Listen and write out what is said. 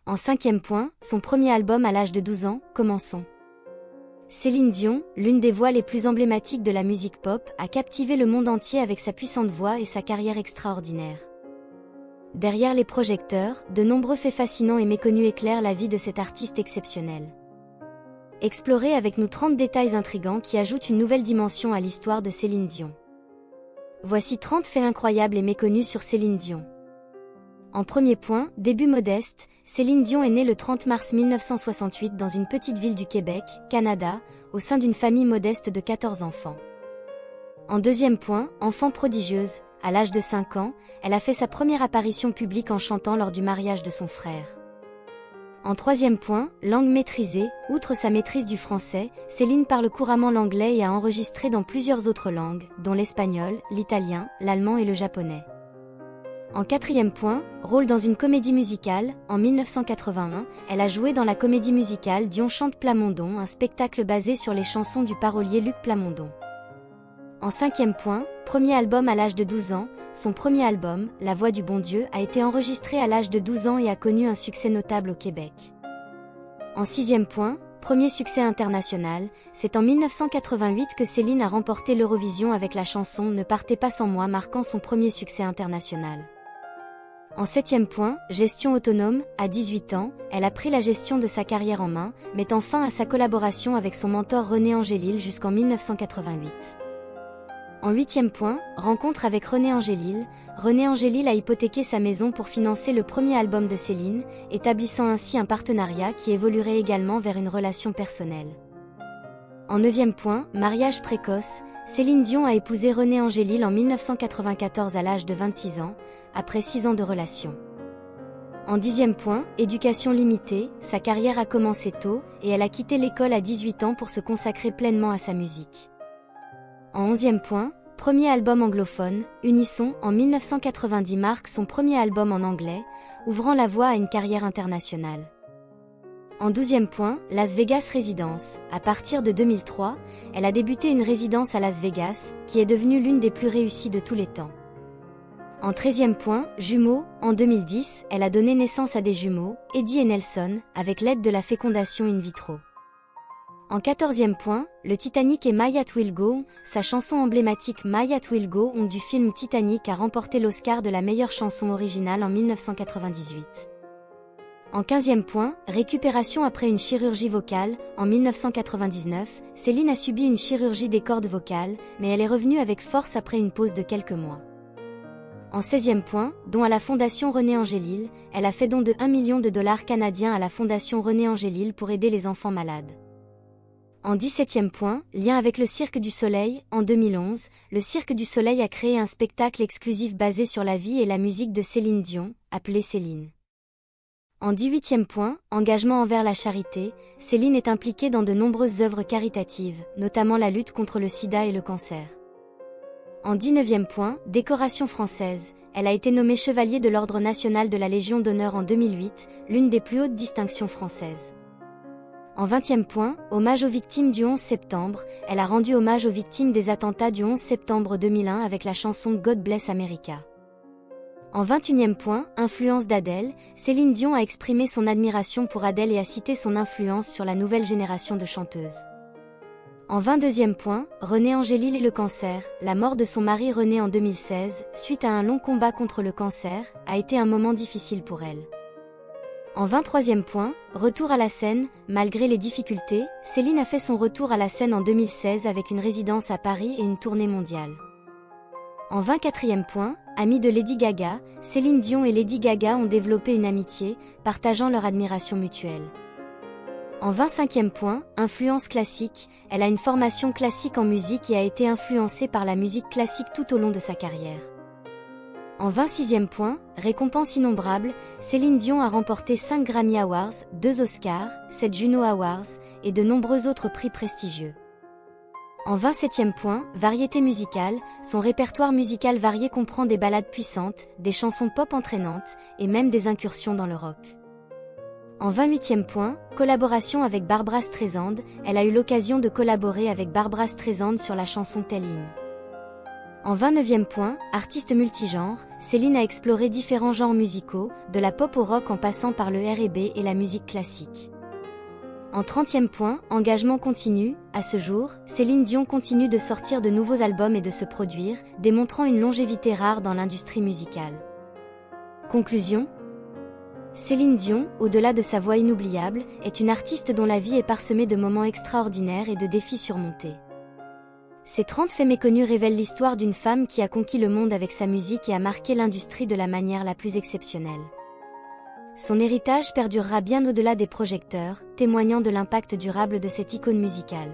En 5e point, son premier album à l'âge de 12 ans, Commençons. Céline Dion, l'une des voix les plus emblématiques de la musique pop, a captivé le monde entier avec sa puissante voix et sa carrière extraordinaire. Derrière les projecteurs, de nombreux faits fascinants et méconnus éclairent la vie de cet artiste exceptionnel. Explorez avec nous 30 détails intrigants qui ajoutent une nouvelle dimension à l'histoire de Céline Dion. Voici 30 faits incroyables et méconnus sur Céline Dion. En premier point, début modeste, Céline Dion est née le 30 mars 1968 dans une petite ville du Québec, Canada, au sein d'une famille modeste de 14 enfants. En deuxième point, enfant prodigieuse, à l'âge de 5 ans, elle a fait sa première apparition publique en chantant lors du mariage de son frère. En troisième point, langue maîtrisée, outre sa maîtrise du français, Céline parle couramment l'anglais et a enregistré dans plusieurs autres langues, dont l'espagnol, l'italien, l'allemand et le japonais. En quatrième point, rôle dans une comédie musicale, en 1981, elle a joué dans la comédie musicale Dion chante Plamondon, un spectacle basé sur les chansons du parolier Luc Plamondon. En cinquième point, premier album à l'âge de 12 ans, son premier album, La Voix du Bon Dieu, a été enregistré à l'âge de 12 ans et a connu un succès notable au Québec. En sixième point, premier succès international, c'est en 1988 que Céline a remporté l'Eurovision avec la chanson Ne partez pas sans moi, marquant son premier succès international. En septième point, gestion autonome, à 18 ans, elle a pris la gestion de sa carrière en main, mettant fin à sa collaboration avec son mentor René Angélil jusqu'en 1988. En huitième point, rencontre avec René Angélil. René Angélil a hypothéqué sa maison pour financer le premier album de Céline, établissant ainsi un partenariat qui évoluerait également vers une relation personnelle. En neuvième point, mariage précoce, Céline Dion a épousé René Angélil en 1994 à l'âge de 26 ans, après 6 ans de relation. En dixième point, éducation limitée, sa carrière a commencé tôt, et elle a quitté l'école à 18 ans pour se consacrer pleinement à sa musique. En onzième point, premier album anglophone, Unisson, en 1990 marque son premier album en anglais, ouvrant la voie à une carrière internationale. En douzième point, Las Vegas Résidence. À partir de 2003, elle a débuté une résidence à Las Vegas, qui est devenue l'une des plus réussies de tous les temps. En 13e point, jumeaux, en 2010, elle a donné naissance à des jumeaux, Eddie et Nelson, avec l'aide de la fécondation in vitro. En 14e point, le Titanic et My Heart Will Go, sa chanson emblématique My Heart Will Go du film Titanic a remporté l'Oscar de la meilleure chanson originale en 1998. En 15e point, récupération après une chirurgie vocale, en 1999, Céline a subi une chirurgie des cordes vocales, mais elle est revenue avec force après une pause de quelques mois. En 16e point, don à la Fondation René Angélil, elle a fait don de 1 million de dollars canadiens à la Fondation René Angélil pour aider les enfants malades. En 17e point, lien avec le Cirque du Soleil, en 2011, le Cirque du Soleil a créé un spectacle exclusif basé sur la vie et la musique de Céline Dion, appelé Céline. En 18e point, engagement envers la charité, Céline est impliquée dans de nombreuses œuvres caritatives, notamment la lutte contre le sida et le cancer. En 19e point, décoration française, elle a été nommée chevalier de l'Ordre national de la Légion d'honneur en 2008, l'une des plus hautes distinctions françaises. En 20e point, hommage aux victimes du 11 septembre, elle a rendu hommage aux victimes des attentats du 11 septembre 2001 avec la chanson God Bless America. En 21e point, influence d'Adèle, Céline Dion a exprimé son admiration pour Adèle et a cité son influence sur la nouvelle génération de chanteuses. En 22e point, René Angélil et le cancer, la mort de son mari René en 2016, suite à un long combat contre le cancer, a été un moment difficile pour elle. En 23e point, retour à la scène, malgré les difficultés, Céline a fait son retour à la scène en 2016 avec une résidence à Paris et une tournée mondiale. En 24e point, amie de Lady Gaga, Céline Dion et Lady Gaga ont développé une amitié, partageant leur admiration mutuelle. En 25e point, influence classique, elle a une formation classique en musique et a été influencée par la musique classique tout au long de sa carrière. En 26e point, récompense innombrable, Céline Dion a remporté 5 Grammy Awards, 2 Oscars, 7 Juno Awards, et de nombreux autres prix prestigieux. En 27e point, variété musicale, son répertoire musical varié comprend des ballades puissantes, des chansons pop entraînantes, et même des incursions dans le rock. En 28e point, collaboration avec Barbra Streisand, elle a eu l'occasion de collaborer avec Barbra Streisand sur la chanson Tell Him. En 29e point, artiste multigenre, Céline a exploré différents genres musicaux, de la pop au rock en passant par le R&B et la musique classique. En 30e point, engagement continu, à ce jour, Céline Dion continue de sortir de nouveaux albums et de se produire, démontrant une longévité rare dans l'industrie musicale. Conclusion. Céline Dion, au-delà de sa voix inoubliable, est une artiste dont la vie est parsemée de moments extraordinaires et de défis surmontés. Ces 30 faits méconnus révèlent l'histoire d'une femme qui a conquis le monde avec sa musique et a marqué l'industrie de la manière la plus exceptionnelle. Son héritage perdurera bien au-delà des projecteurs, témoignant de l'impact durable de cette icône musicale.